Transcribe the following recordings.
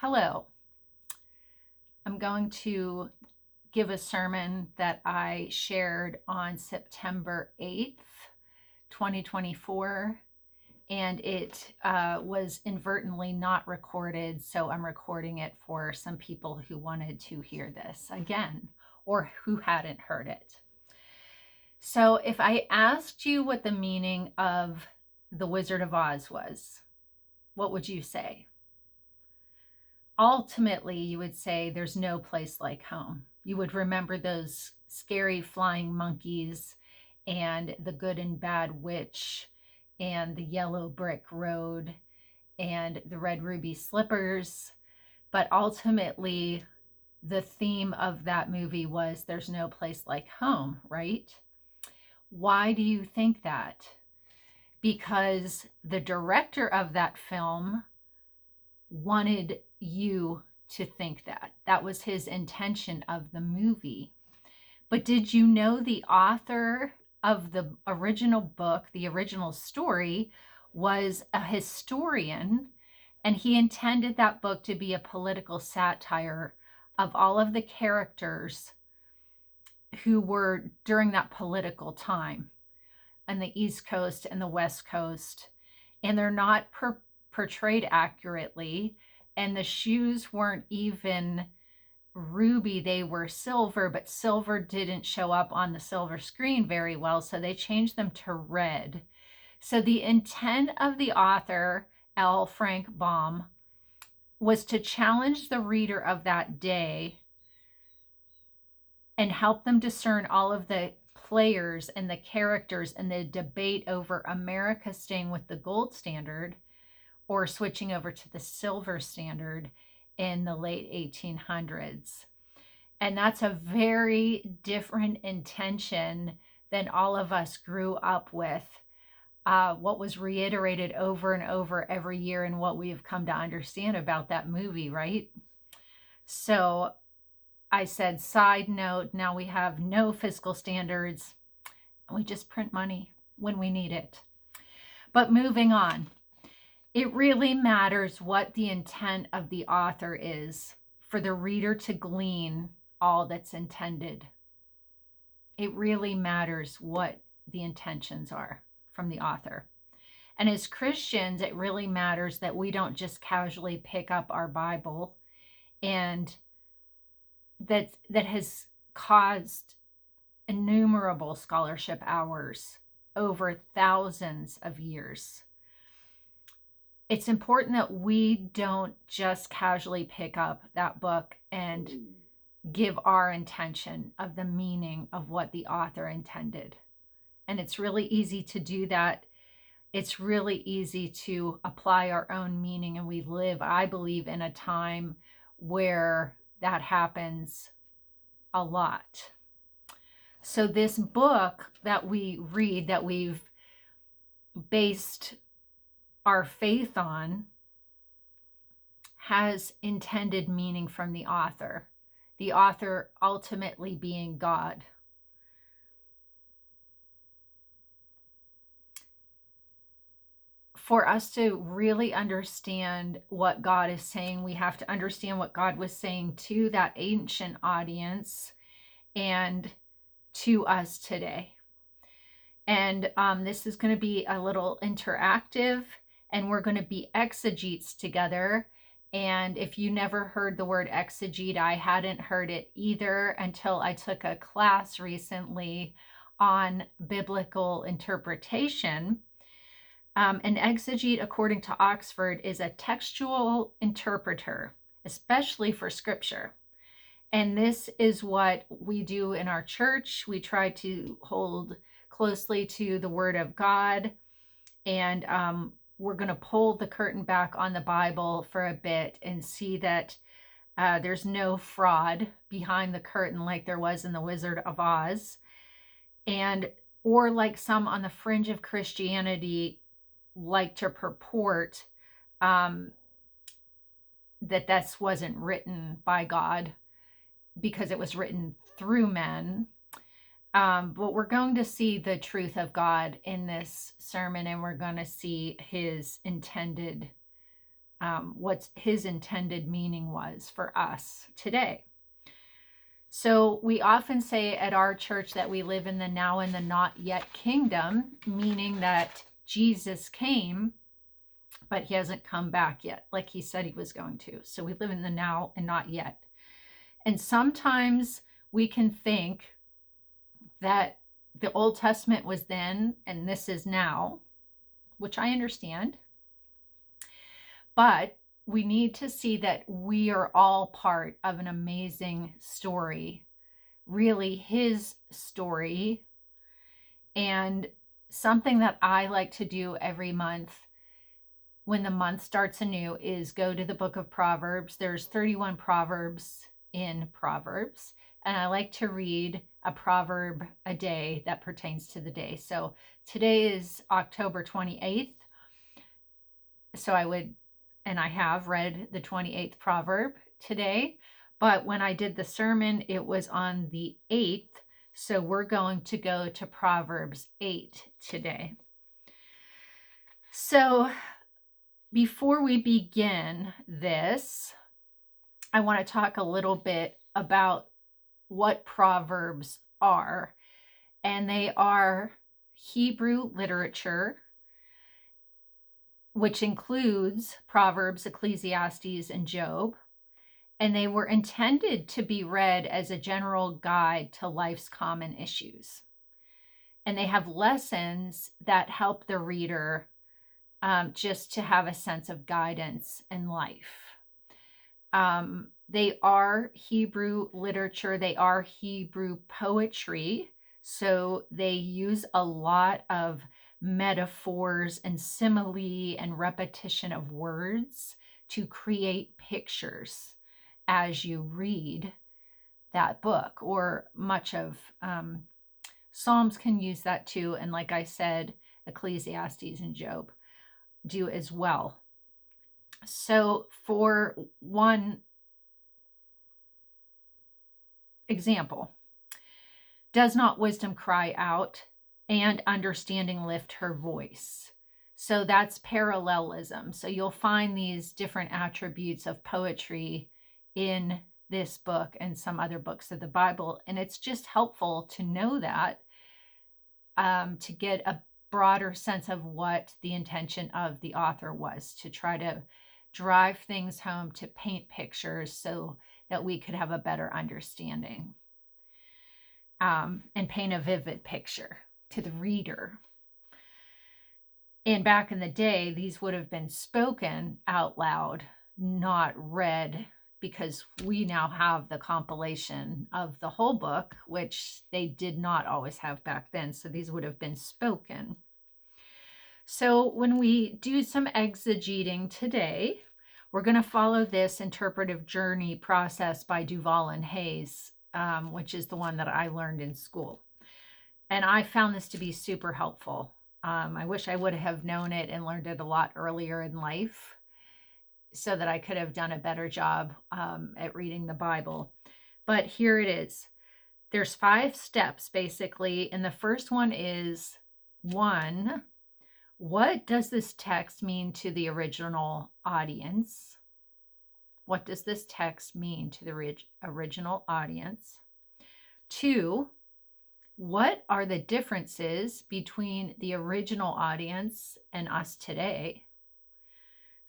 Hello. I'm going to give a sermon that I shared on September 8th, 2024, and it was inadvertently not recorded, so I'm recording it for some people who wanted to hear this again or who hadn't heard it. So, if I asked you what the meaning of The Wizard of Oz was, what would you say? Ultimately, you would say there's no place like home. You would remember those scary flying monkeys and the good and bad witch and the yellow brick road and the red ruby slippers. But ultimately, the theme of that movie was there's no place like home, right? Why do you think that? Because the director of that film wanted you to think that. That was his intention of the movie. But did you know the author of the original book, the original story, was a historian, and he intended that book to be a political satire of all of the characters who were during that political time on the East Coast and the West Coast. And they're not portrayed accurately, and the shoes weren't even ruby, they were silver, but silver didn't show up on the silver screen very well, so they changed them to red. So the intent of the author, L. Frank Baum, was to challenge the reader of that day and help them discern all of the players and the characters in the debate over America staying with the gold standard or switching over to the silver standard in the late 1800s. And that's a very different intention than all of us grew up with. What was reiterated over and over every year and what we have come to understand about that movie, right? So I said, side note, now we have no fiscal standards. We just print money when we need it. But moving on. It really matters what the intent of the author is for the reader to glean all that's intended. It really matters what the intentions are from the author. And as Christians, it really matters that we don't just casually pick up our Bible, and that has caused innumerable scholarship hours over thousands of years. It's important that we don't just casually pick up that book and give our intention of the meaning of what the author intended. And it's really easy to do that. It's really easy to apply our own meaning. And we live, I believe, in a time where that happens a lot. So this book that we read, that we've based our faith on, has intended meaning from the author ultimately being God. For us to really understand what God is saying, we have to understand what God was saying to that ancient audience and to us today. And this is going to be a little interactive, and we're going to be exegetes together. And if you never heard the word exegete, I hadn't heard it either until I took a class recently on biblical interpretation. An exegete, according to Oxford, is a textual interpreter, especially for scripture. And this is what we do in our church. We try to hold closely to the Word of God, and we're going to pull the curtain back on the Bible for a bit and see that there's no fraud behind the curtain like there was in The Wizard of Oz, or like some on the fringe of Christianity like to purport that this wasn't written by God because it was written through men. But we're going to see the truth of God in this sermon, and we're going to see his intended what his intended meaning was for us today. So we often say at our church that we live in the now and the not yet kingdom, meaning that Jesus came, but he hasn't come back yet, like he said he was going to. So we live in the now and not yet. And sometimes we can think that the Old Testament was then and this is now, which I understand. But we need to see that we are all part of an amazing story, really his story. And something that I like to do every month when the month starts anew is go to the book of Proverbs. There's 31 Proverbs in Proverbs, and I like to read a proverb a day that pertains to the day. So today is October 28th. So I have read the 28th proverb today, but when I did the sermon, it was on the 8th. So we're going to go to Proverbs 8 today. So before we begin this, I want to talk a little bit about what Proverbs are. And they are Hebrew literature, which includes Proverbs, Ecclesiastes, and Job. And they were intended to be read as a general guide to life's common issues. And they have lessons that help the reader just to have a sense of guidance in life. They are Hebrew literature. They are Hebrew poetry. So they use a lot of metaphors and simile and repetition of words to create pictures as you read that book, or much of Psalms can use that too. And like I said, Ecclesiastes and Job do as well. So for one example, does not wisdom cry out and understanding lift her voice? So that's parallelism. So you'll find these different attributes of poetry in this book and some other books of the Bible. And it's just helpful to know that, to get a broader sense of what the intention of the author was, to try to drive things home, to paint pictures so that we could have a better understanding, and paint a vivid picture to the reader. And back in the day, these would have been spoken out loud, not read, because we now have the compilation of the whole book, which they did not always have back then. So these would have been spoken. So when we do some exegeting today, we're going to follow this interpretive journey process by Duval and Hayes, which is the one that I learned in school. And I found this to be super helpful. I wish I would have known it and learned it a lot earlier in life, so that I could have done a better job at reading the Bible. But here it is. There's 5 steps basically. And the first one is 1, what does this text mean to the original audience? What does this text mean to the original audience? 2, what are the differences between the original audience and us today?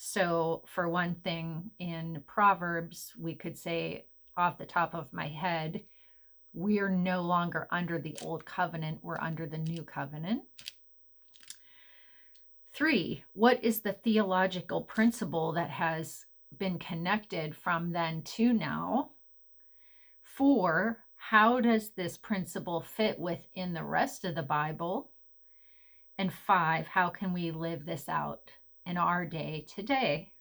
So for one thing, in Proverbs, we could say off the top of my head, we're no longer under the old covenant, we're under the new covenant. 3, what is the theological principle that has been connected from then to now? 4, how does this principle fit within the rest of the Bible? And 5, how can we live this out in our day today?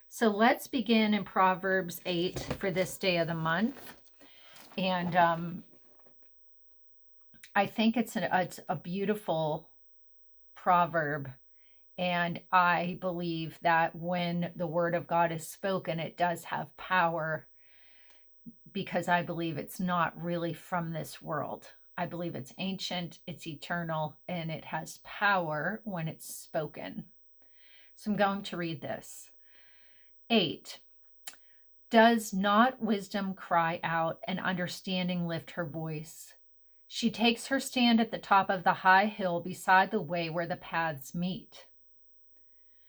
So let's begin in Proverbs 8 for this day of the month. And I think it's a beautiful proverb. And I believe that when the word of God is spoken, it does have power, because I believe it's not really from this world. I believe it's ancient, it's eternal, and it has power when it's spoken. So I'm going to read this. 8. Does not wisdom cry out and understanding lift her voice? She takes her stand at the top of the high hill beside the way where the paths meet.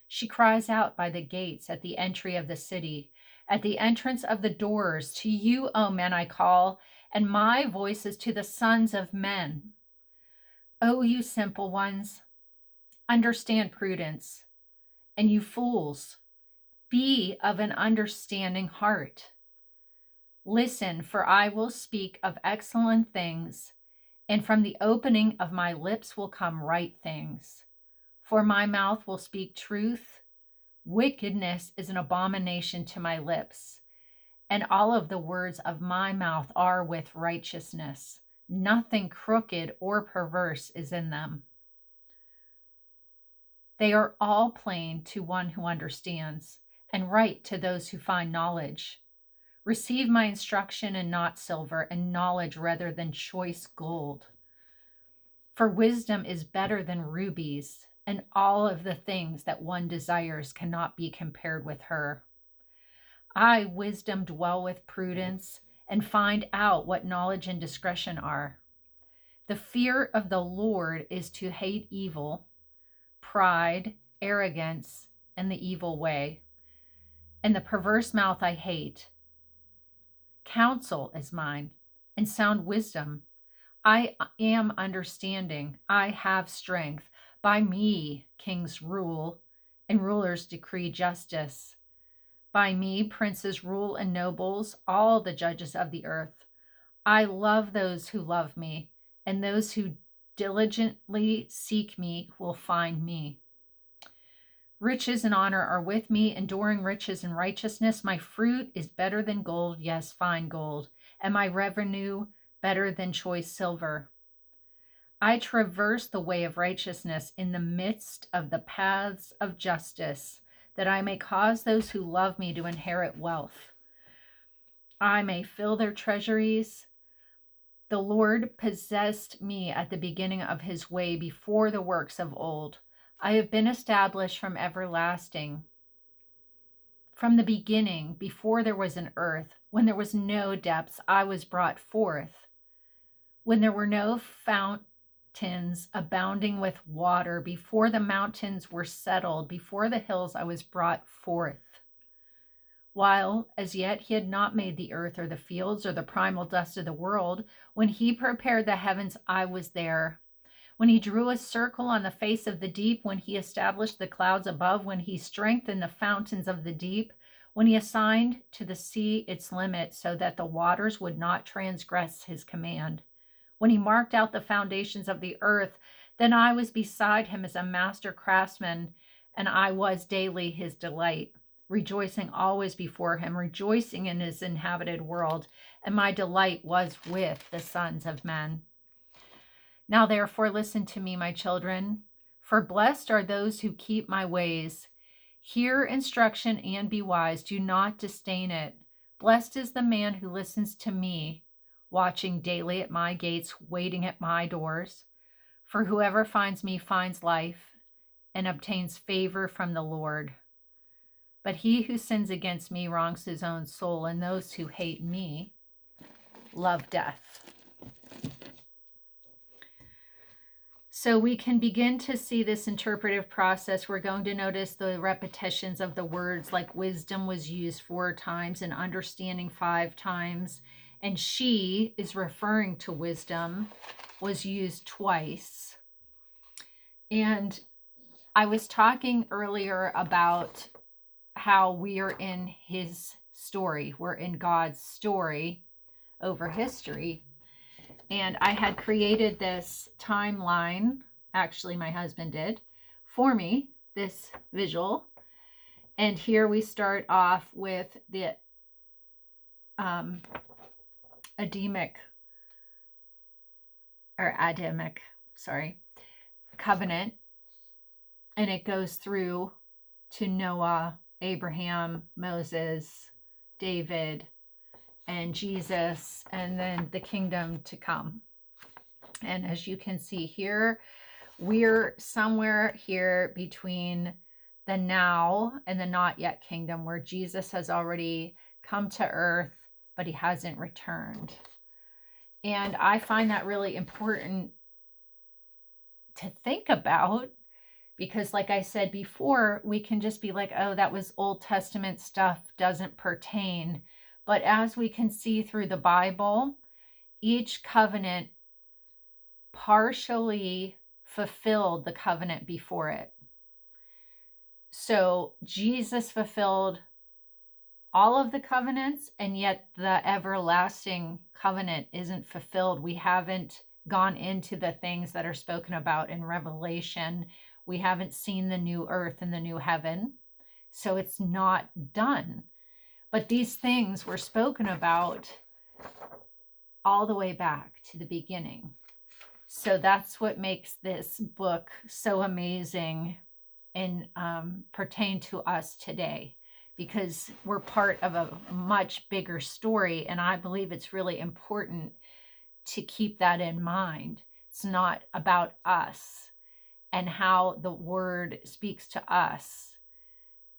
She cries out by the gates at the entry of the city, at the entrance of the doors. To you, O men, I call, and my voice is to the sons of men. O you simple ones, understand prudence, and you fools, be of an understanding heart. Listen, for I will speak of excellent things, and from the opening of my lips will come right things. For my mouth will speak truth. Wickedness is an abomination to my lips, and all of the words of my mouth are with righteousness. Nothing crooked or perverse is in them. They are all plain to one who understands, and right to those who find knowledge. Receive my instruction and not silver, and knowledge rather than choice gold. For wisdom is better than rubies, and all of the things that one desires cannot be compared with her. I, wisdom, dwell with prudence, and find out what knowledge and discretion are. The fear of the Lord is to hate evil, pride, arrogance, and the evil way. And the perverse mouth I hate. Counsel is mine, and sound wisdom. I am understanding. I have strength. By me, kings rule, and rulers decree justice. By me, princes rule and nobles, all the judges of the earth. I love those who love me, and those who diligently seek me will find me. Riches and honor are with me, enduring riches and righteousness. My fruit is better than gold, yes, fine gold, and my revenue better than choice silver. I traverse the way of righteousness in the midst of the paths of justice, that I may cause those who love me to inherit wealth. I may fill their treasuries. The Lord possessed me at the beginning of his way, before the works of old. I have been established from everlasting. From the beginning, before there was an earth, when there was no depths, I was brought forth. When there were no fountains abounding with water, before the mountains were settled, before the hills I was brought forth. While as yet he had not made the earth or the fields or the primal dust of the world, when he prepared the heavens, I was there. When he drew a circle on the face of the deep, when he established the clouds above, when he strengthened the fountains of the deep, when he assigned to the sea its limit so that the waters would not transgress his command, when he marked out the foundations of the earth, then I was beside him as a master craftsman, and I was daily his delight, rejoicing always before him, rejoicing in his inhabited world, and my delight was with the sons of men. Now therefore listen to me, my children, for blessed are those who keep my ways. Hear instruction and be wise. Do not disdain it. Blessed is the man who listens to me, watching daily at my gates, waiting at my doors. For whoever finds me finds life and obtains favor from the Lord. But he who sins against me wrongs his own soul, and those who hate me love death. So we can begin to see this interpretive process. We're going to notice the repetitions of the words, like wisdom was used 4 times and understanding 5 times. And she is referring to wisdom, was used twice. And I was talking earlier about how we are in his story. We're in God's story over history. And I had created this timeline, actually my husband did, for me, this visual. And here we start off with the Adamic covenant. And it goes through to Noah, Abraham, Moses, David, and Jesus, and then the kingdom to come. And as you can see here, we're somewhere here between the now and the not yet kingdom, where Jesus has already come to earth, but he hasn't returned. And I find that really important to think about because, like I said before, we can just be like, oh, that was Old Testament stuff, doesn't pertain. But as we can see through the Bible, each covenant partially fulfilled the covenant before it. So Jesus fulfilled all of the covenants, and yet the everlasting covenant isn't fulfilled. We haven't gone into the things that are spoken about in Revelation. We haven't seen the new earth and the new heaven. So it's not done. But these things were spoken about all the way back to the beginning. So that's what makes this book so amazing and pertain to us today, because we're part of a much bigger story. And I believe it's really important to keep that in mind. It's not about us and how the word speaks to us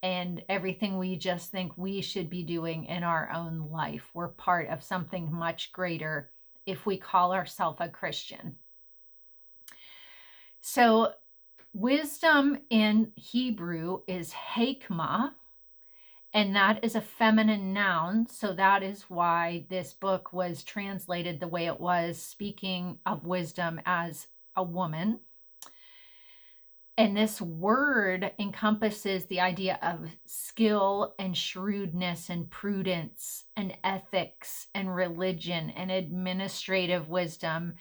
and everything we just think we should be doing in our own life. We're part of something much greater if we call ourselves a Christian. So wisdom in Hebrew is hekmah, and that is a feminine noun. So that is why this book was translated the way it was, speaking of wisdom as a woman. And this word encompasses the idea of skill and shrewdness and prudence and ethics and religion and administrative wisdom,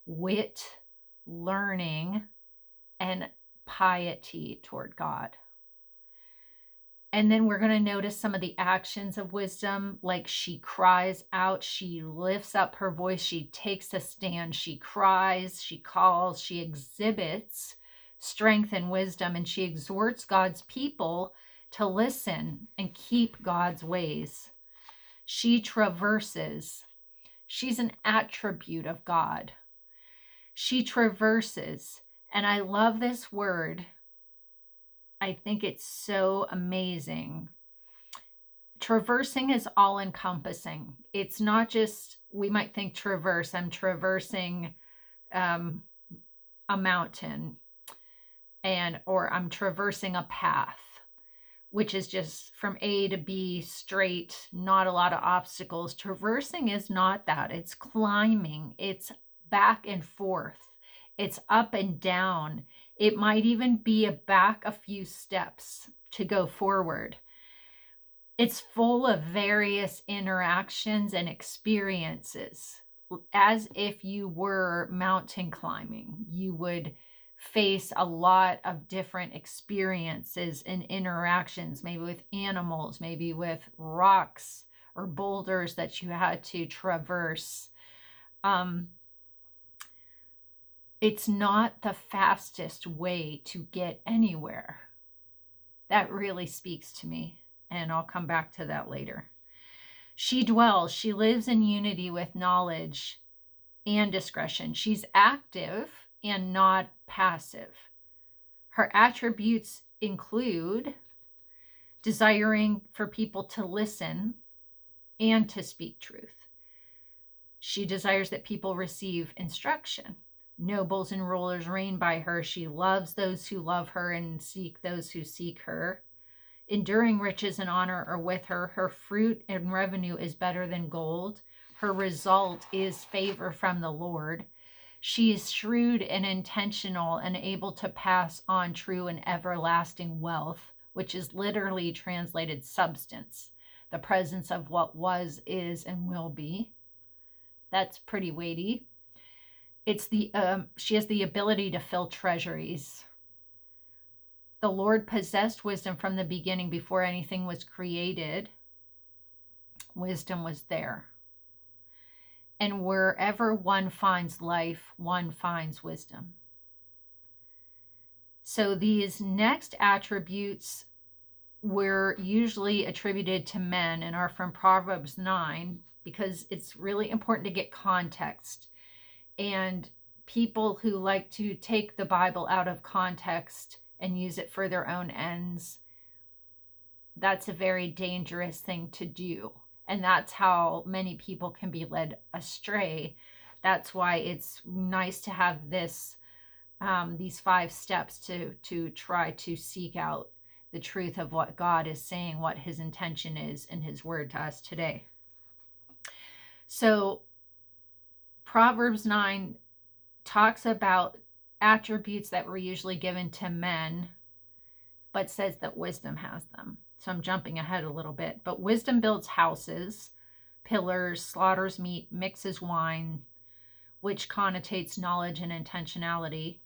wit, learning, and piety toward God. And then we're going to notice some of the actions of wisdom, like she cries out, she lifts up her voice, she takes a stand, she cries, she calls, she exhibits strength and wisdom, and she exhorts God's people to listen and keep God's ways. She traverses. She's an attribute of God. She traverses. And I love this word. I think it's so amazing. Traversing is all encompassing. It's not just, we might think traverse, I'm traversing a mountain, or I'm traversing a path, which is just from A to B straight, not a lot of obstacles. Traversing is not that. It's climbing. It's back and forth. It's up and down. It might even be back a few steps to go forward. It's full of various interactions and experiences, as if you were mountain climbing. You would face a lot of different experiences and interactions, maybe with animals, maybe with rocks or boulders that you had to traverse. It's not the fastest way to get anywhere. That really speaks to me, and I'll come back to that later. She dwells, she lives in unity with knowledge and discretion. She's active and not passive. Her attributes include desiring for people to listen and to speak truth. She desires that people receive instruction. Nobles and rulers reign by her. She loves those who love her and seek those who seek her. Enduring riches and honor are with her. Her fruit and revenue is better than gold. Her result is favor from the Lord. She is shrewd and intentional and able to pass on true and everlasting wealth, which is literally translated substance, the presence of what was, is, and will be. That's pretty weighty. She has the ability to fill treasuries. The Lord possessed wisdom from the beginning, before anything was created. Wisdom was there. And wherever one finds life, one finds wisdom. So these next attributes were usually attributed to men and are from Proverbs 9, because it's really important to get context. And people who like to take the Bible out of context and use it for their own ends that's a very dangerous thing to do. And that's how many people can be led astray. That's why it's nice to have these 5 steps to try to seek out the truth of what God is saying, what his intention is in his word to us today. So Proverbs 9 talks about attributes that were usually given to men, but says that wisdom has them. So I'm jumping ahead a little bit. But wisdom builds houses, pillars, slaughters meat, mixes wine, which connotates knowledge and intentionality.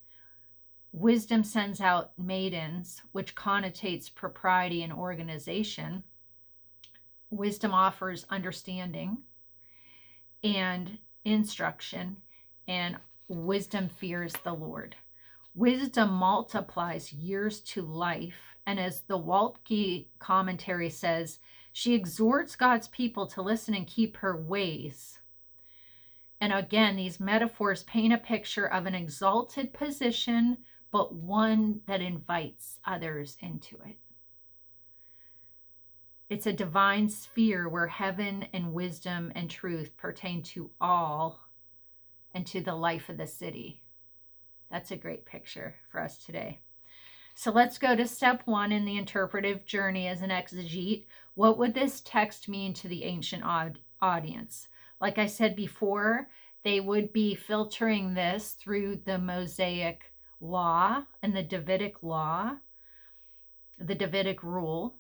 Wisdom sends out maidens, which connotates propriety and organization. Wisdom offers understanding and instruction, and wisdom fears the Lord. Wisdom multiplies years to life, and as the Waltke commentary says, she exhorts God's people to listen and keep her ways. And again, these metaphors paint a picture of an exalted position, but one that invites others into it. It's a divine sphere where heaven and wisdom and truth pertain to all and to the life of the city. That's a great picture for us today. So let's go to step 1 in the interpretive journey as an exegete. What would this text mean to the ancient audience? Like I said before, they would be filtering this through the Mosaic law and the Davidic law, the Davidic rule.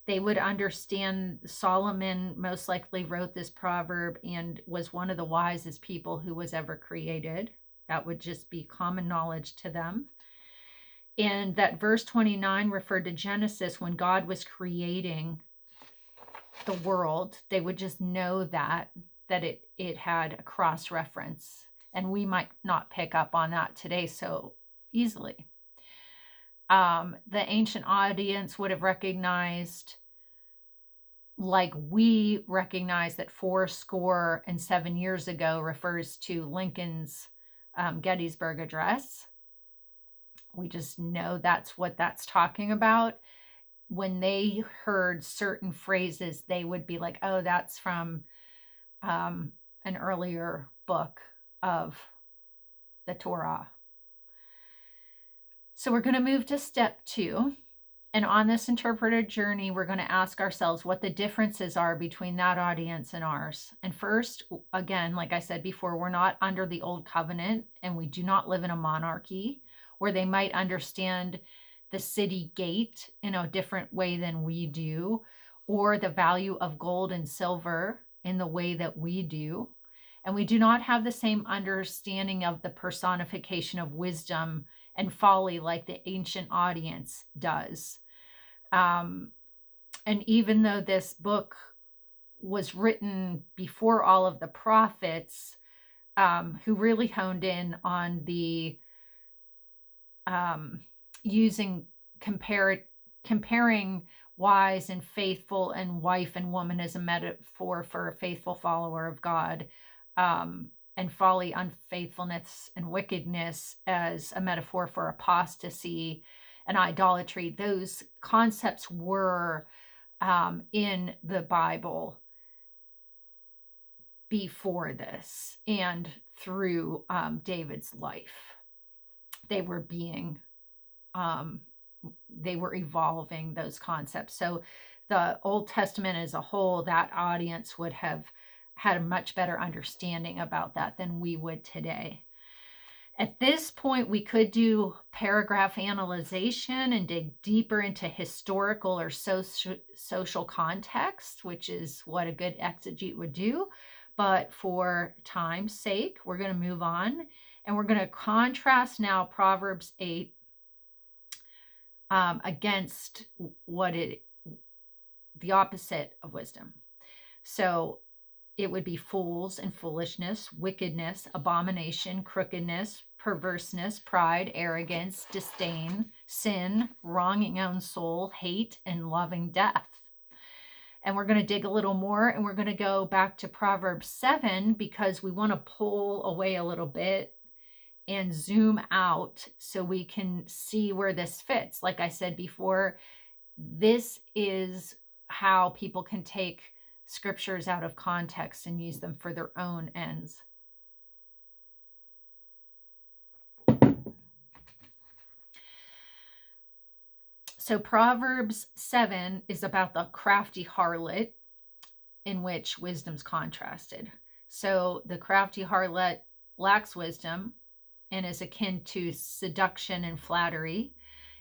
They would understand Solomon most likely wrote this proverb and was one of the wisest people who was ever created. That would just be common knowledge to them. And that verse 29 referred to Genesis when God was creating the world. They would just know that it had a cross reference. And we might not pick up on that today so easily. The ancient audience would have recognized, like we recognize that 77 years ago refers to Lincoln's Gettysburg Address. We just know that's what that's talking about. When they heard certain phrases, they would be like, oh, that's from an earlier book of the Torah. So we're going to move to step 2. And on this interpretive journey, we're going to ask ourselves what the differences are between that audience and ours. And first, again, like I said before, we're not under the old covenant, and we do not live in a monarchy where they might understand the city gate in a different way than we do, or the value of gold and silver in the way that we do. And we do not have the same understanding of the personification of wisdom and folly like the ancient audience does. And even though this book was written before all of the prophets, who really honed in on the comparing wise and faithful and wife and woman as a metaphor for a faithful follower of God, and folly, unfaithfulness, and wickedness as a metaphor for apostasy and idolatry. Those concepts were in the Bible before this and through David's life. They were evolving those concepts. So the Old Testament as a whole, that audience would have had a much better understanding about that than we would today. At this point, we could do paragraph analyzation and dig deeper into historical or social context, which is what a good exegete would do. But for time's sake, we're going to move on, and we're going to contrast now Proverbs 8 against the opposite of wisdom. So it would be fools and foolishness, wickedness, abomination, crookedness, perverseness, pride, arrogance, disdain, sin, wronging own soul, hate, and loving death. And we're going to dig a little more, and we're going to go back to Proverbs 7 because we want to pull away a little bit and zoom out so we can see where this fits. Like I said before, This is how people can take scriptures out of context and use them for their own ends. So Proverbs 7 is about the crafty harlot, in which wisdom's contrasted. So the crafty harlot lacks wisdom and is akin to seduction and flattery.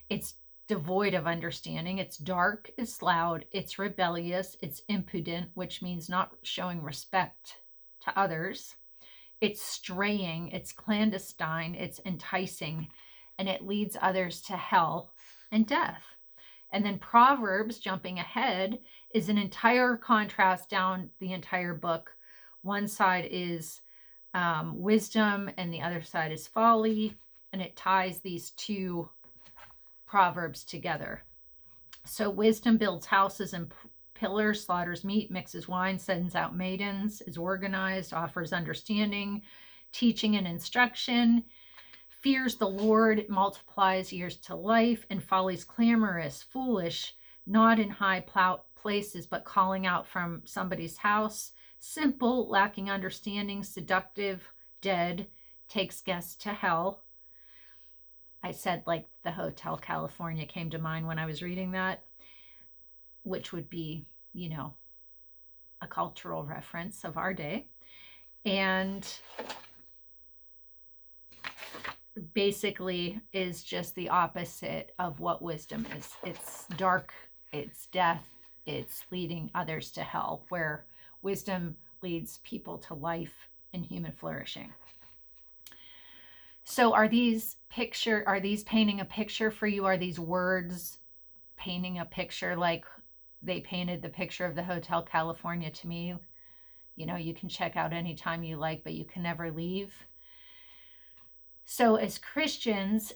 It's devoid of understanding. It's dark, it's loud, it's rebellious, it's impudent, which means not showing respect to others. It's straying, it's clandestine, it's enticing, and it leads others to hell and death. And then Proverbs, jumping ahead, is an entire contrast down the entire book. One side is wisdom, and the other side is folly, and it ties these two Proverbs together. So wisdom builds houses and pillars, slaughters meat, mixes wine, sends out maidens, is organized, offers understanding, teaching and instruction, fears the Lord, multiplies years to life, and folly's clamorous, foolish, not in high places, but calling out from somebody's house, simple, lacking understanding, seductive, dead, takes guests to hell. I said, like, the Hotel California came to mind when I was reading that, which would be, you know, a cultural reference of our day. And basically is just the opposite of what wisdom is. It's dark, it's death, it's leading others to hell, where wisdom leads people to life and human flourishing. So are these painting a picture for you? Are these words painting a picture like they painted the picture of the Hotel California to me? You know, you can check out anytime you like, but you can never leave. So as Christians,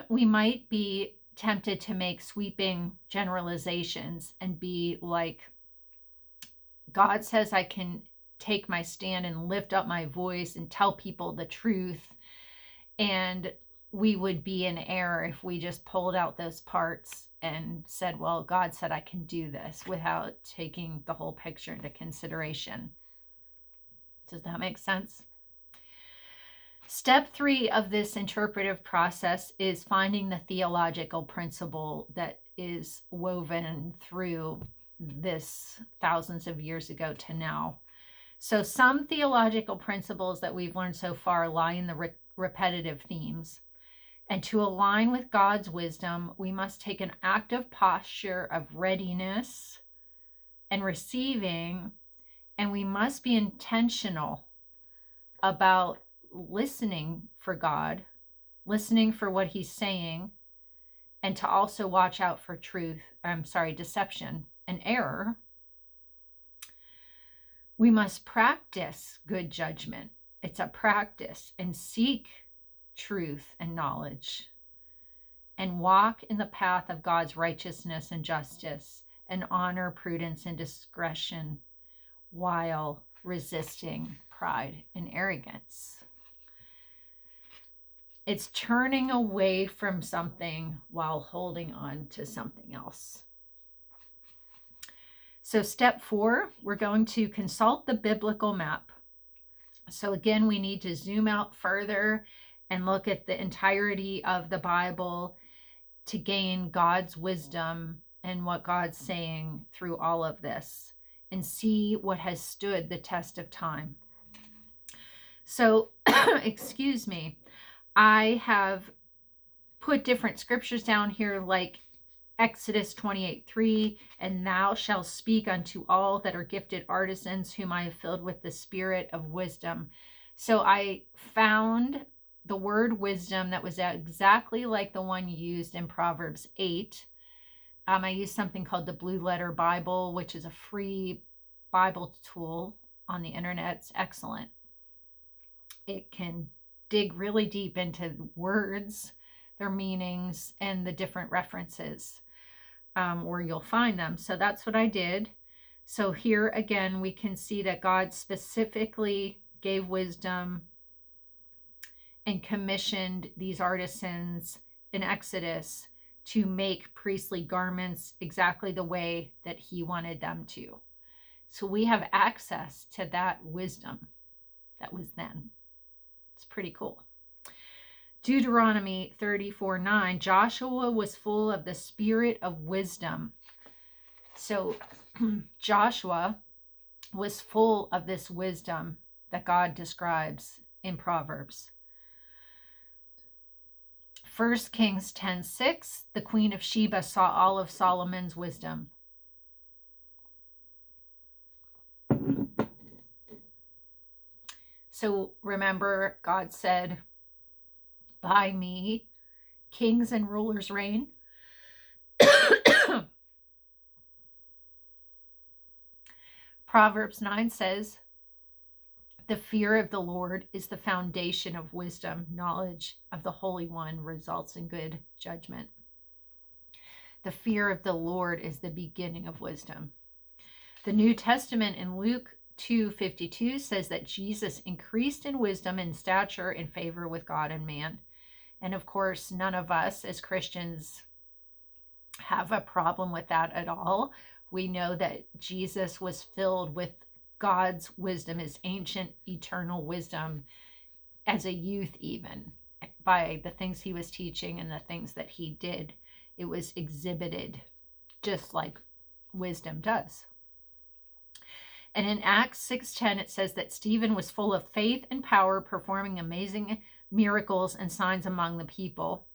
we might be tempted to make sweeping generalizations and be like, God says I can take my stand and lift up my voice and tell people the truth. And we would be in error if we just pulled out those parts and said, well, God said I can do this, without taking the whole picture into consideration. Does that make sense? Step 3 of this interpretive process is finding the theological principle that is woven through this thousands of years ago to now. So some theological principles that we've learned so far lie in the repetitive themes. And to align with God's wisdom, we must take an active posture of readiness and receiving, and we must be intentional about listening for God, listening for what he's saying, and to also watch out for deception and error. We must practice good judgment. It's a practice, and seek truth and knowledge, and walk in the path of God's righteousness and justice, and honor, prudence, and discretion, while resisting pride and arrogance. It's turning away from something while holding on to something else. So step 4, we're going to consult the biblical map. So again, we need to zoom out further and look at the entirety of the Bible to gain God's wisdom and what God's saying through all of this, and see what has stood the test of time. So, excuse me, I have put different scriptures down here, like Exodus 28:3, and thou shalt speak unto all that are gifted artisans, whom I have filled with the spirit of wisdom. So I found the word wisdom that was exactly like the one used in Proverbs 8. I used something called the Blue Letter Bible, which is a free Bible tool on the internet. It's excellent. It can dig really deep into words, their meanings, and the different references where you'll find them. So that's what I did. So here again, we can see that God specifically gave wisdom and commissioned these artisans in Exodus to make priestly garments exactly the way that he wanted them to. So we have access to that wisdom that was then. It's pretty cool. Deuteronomy 34:9, Joshua was full of the spirit of wisdom. So Joshua was full of this wisdom that God describes in Proverbs. 1 Kings 10:6, the Queen of Sheba saw all of Solomon's wisdom. So remember, God said, by me, kings and rulers reign. Proverbs 9 says, the fear of the Lord is the foundation of wisdom. Knowledge of the Holy One results in good judgment. The fear of the Lord is the beginning of wisdom. The New Testament in Luke 2:52 says that Jesus increased in wisdom and stature in favor with God and man. And of course, none of us as Christians have a problem with that at all. We know that Jesus was filled with God's wisdom, his ancient, eternal wisdom as a youth, even by the things he was teaching and the things that he did. It was exhibited just like wisdom does. And in Acts 6:10, it says that Stephen was full of faith and power, performing amazing miracles and signs among the people.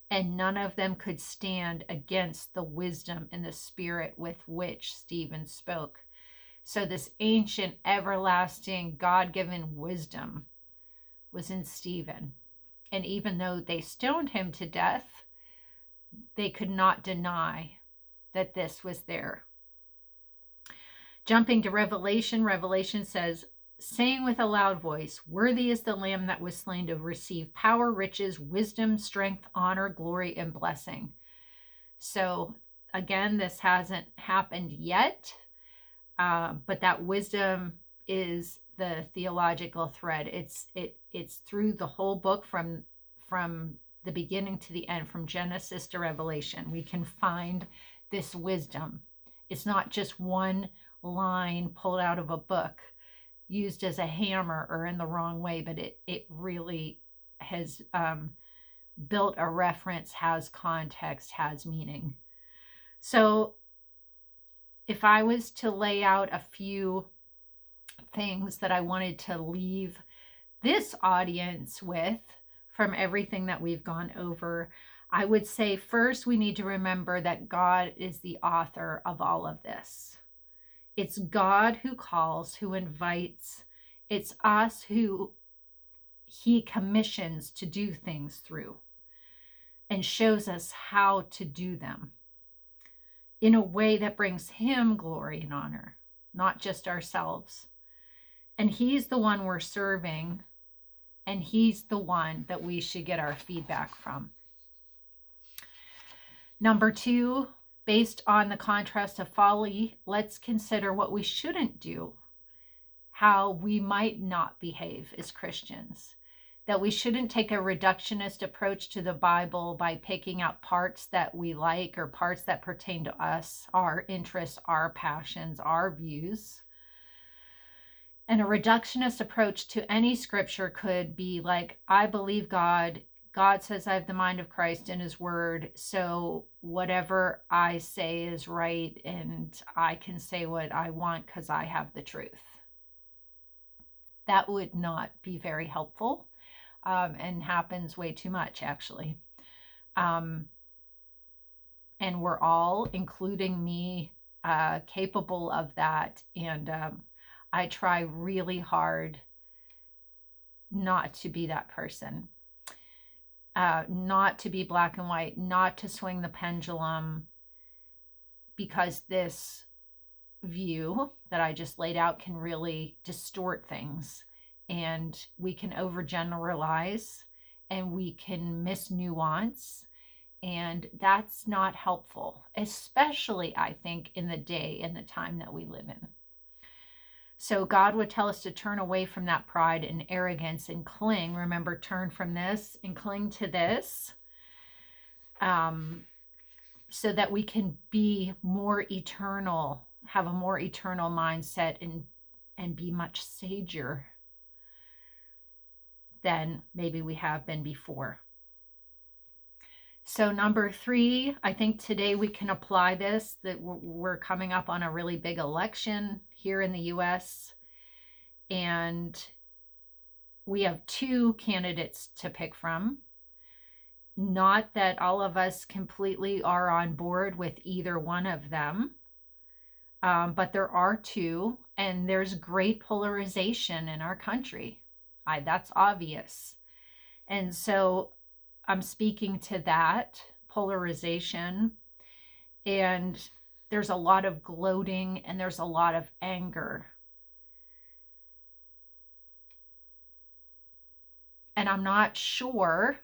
And none of them could stand against the wisdom and the spirit with which Stephen spoke. So this ancient, everlasting, God-given wisdom was in Stephen. And even though they stoned him to death, they could not deny that this was there. Jumping to Revelation, Revelation says, saying with a loud voice, worthy is the Lamb that was slain to receive power, riches, wisdom, strength, honor, glory, and blessing. So again, this hasn't happened yet, but that wisdom is the theological thread. It's through the whole book from the beginning to the end, from Genesis to Revelation. We can find this wisdom. It's not just one line pulled out of a book used as a hammer or in the wrong way, but it really has built a reference, has context, has meaning. So if I was to lay out a few things that I wanted to leave this audience with from everything that we've gone over, I would say first we need to remember that God is the author of all of this. It's God who calls, who invites. It's us who he commissions to do things through and shows us how to do them in a way that brings him glory and honor, not just ourselves. And he's the one we're serving, and he's the one that we should get our feedback from. Number 2, based on the contrast of folly, let's consider what we shouldn't do, how we might not behave as Christians, that we shouldn't take a reductionist approach to the Bible by picking out parts that we like or parts that pertain to us, our interests, our passions, our views. And a reductionist approach to any scripture could be like, I believe God. God says I have the mind of Christ in his word, so whatever I say is right, and I can say what I want because I have the truth. That would not be very helpful, and happens way too much, actually. And we're all, including me, capable of that. And I try really hard not to be that person. Not to be black and white, not to swing the pendulum, because this view that I just laid out can really distort things, and we can overgeneralize and we can miss nuance, and that's not helpful, especially I think in the day and the time that we live in. So God would tell us to turn away from that pride and arrogance and cling. Remember, turn from this and cling to this. so that we can be more eternal, have a more eternal mindset, and be much sager than maybe we have been before. So number 3, I think today we can apply this, that we're coming up on a really big election here in the US, and we have 2 candidates to pick from. Not that all of us completely are on board with either one of them, but there are 2, and there's great polarization in our country. That's obvious. And so I'm speaking to that polarization, and there's a lot of gloating and there's a lot of anger. And I'm not sure,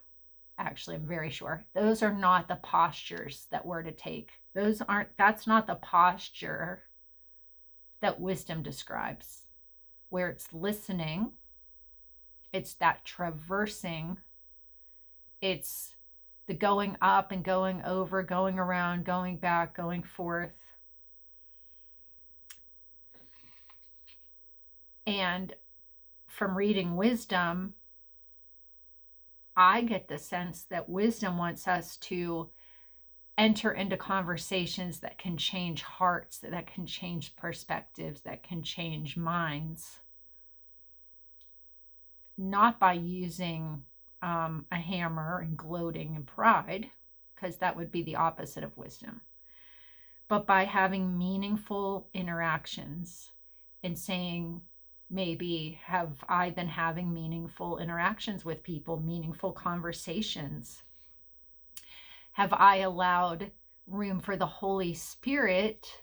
actually I'm very sure, those are not the postures that we're to take. That's not the posture that wisdom describes, where it's listening, it's that traversing, it's the going up and going over, going around, going back, going forth. And from reading wisdom, I get the sense that wisdom wants us to enter into conversations that can change hearts, that can change perspectives, that can change minds. Not by using a hammer and gloating and pride, because that would be the opposite of wisdom, but by having meaningful interactions and saying, maybe, have I been having meaningful interactions with people, meaningful conversations? Have I allowed room for the Holy Spirit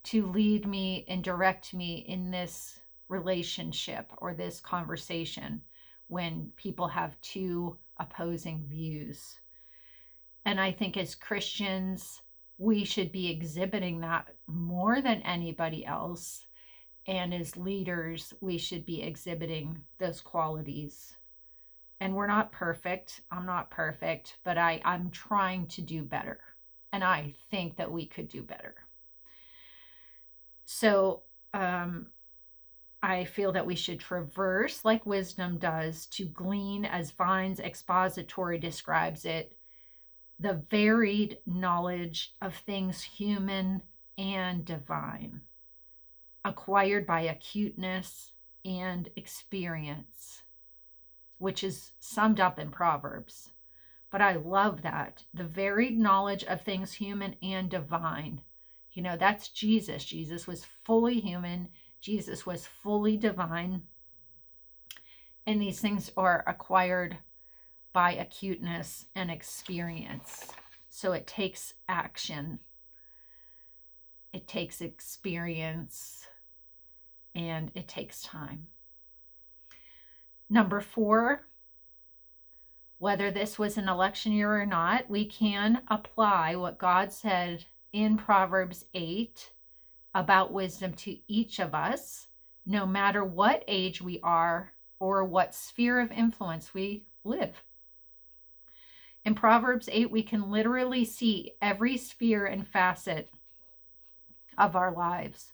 to lead me and direct me in this relationship or this conversation when people have 2 opposing views? And I think as Christians, we should be exhibiting that more than anybody else. And as leaders, we should be exhibiting those qualities. And we're not perfect. I'm not perfect, but I'm trying to do better. And I think that we could do better. So I feel that we should traverse like wisdom does, to glean, as Vine's expository describes it, the varied knowledge of things human and divine, acquired by acuteness and experience, which is summed up in Proverbs. But I love that. The varied knowledge of things human and divine. You know, that's Jesus. Jesus was fully human. Jesus was fully divine. And these things are acquired by acuteness and experience. So it takes action. It takes experience. And it takes time. Number 4, whether this was an election year or not, we can apply what God said in Proverbs 8 about wisdom to each of us, no matter what age we are or what sphere of influence we live. In Proverbs 8, we can literally see every sphere and facet of our lives.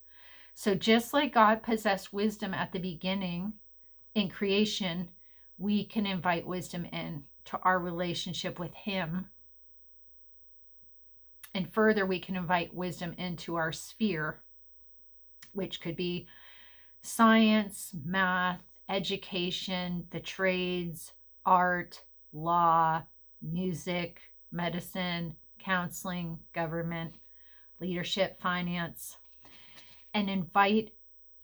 So just like God possessed wisdom at the beginning in creation, we can invite wisdom in to our relationship with Him. And further, we can invite wisdom into our sphere, which could be science, math, education, the trades, art, law, music, medicine, counseling, government, leadership, finance, and invite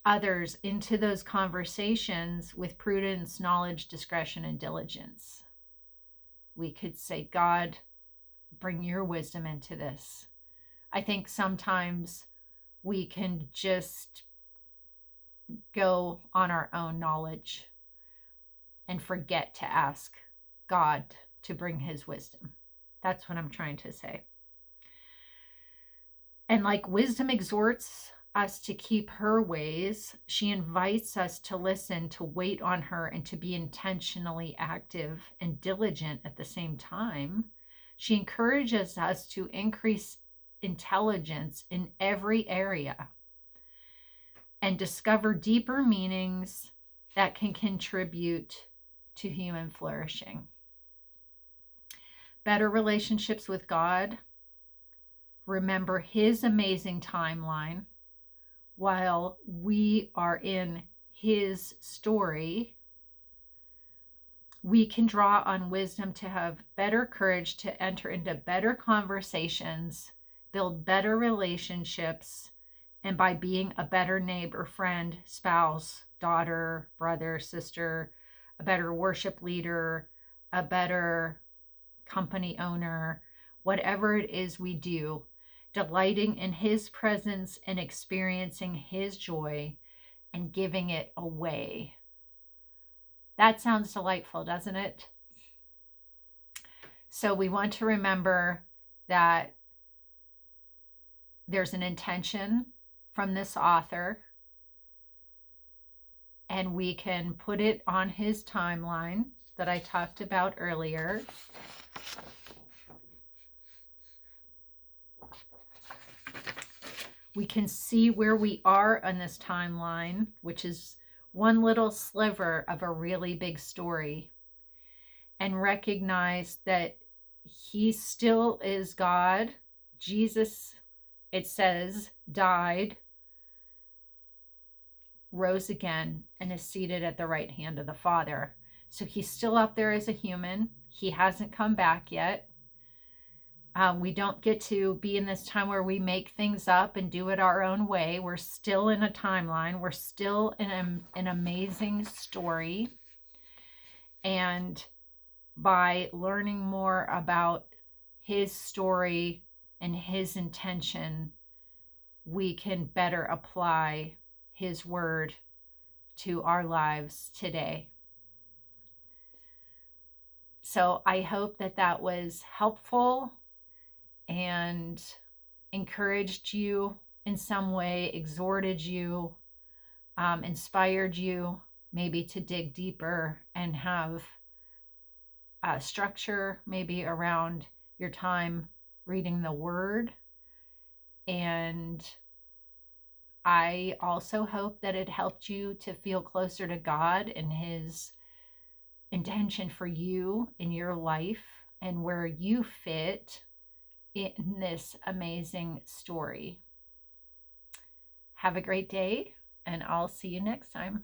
others into those conversations with prudence, knowledge, discretion, and diligence. We could say, God, bring your wisdom into this. I think sometimes we can just go on our own knowledge and forget to ask God to bring His wisdom. That's what I'm trying to say. And like wisdom exhorts us to keep her ways, she invites us to listen, to wait on her, and to be intentionally active and diligent at the same time. She encourages us to increase intelligence in every area and discover deeper meanings that can contribute to human flourishing. Better relationships with God, remember His amazing timeline while we are in His story. We can draw on wisdom to have better courage to enter into better conversations, build better relationships, and by being a better neighbor, friend, spouse, daughter, brother, sister, a better worship leader, a better company owner, whatever it is we do, delighting in His presence and experiencing His joy and giving it away. That sounds delightful, doesn't it? So we want to remember that there's an intention from this author, and we can put it on his timeline that I talked about earlier. We can see where we are on this timeline, which is one little sliver of a really big story, and recognize that He still is God. Jesus, it says, died, rose again, and is seated at the right hand of the Father. So He's still up there as a human. He hasn't come back yet. We don't get to be in this time where we make things up and do it our own way. We're still in a timeline. We're still in an amazing story. And by learning more about His story and His intention, we can better apply His word to our lives today. So I hope that that was helpful and encouraged you in some way, exhorted you, inspired you maybe to dig deeper and have a structure maybe around your time reading the Word. And I also hope that it helped you to feel closer to God and His intention for you in your life and where you fit in this amazing story. Have a great day, and I'll see you next time.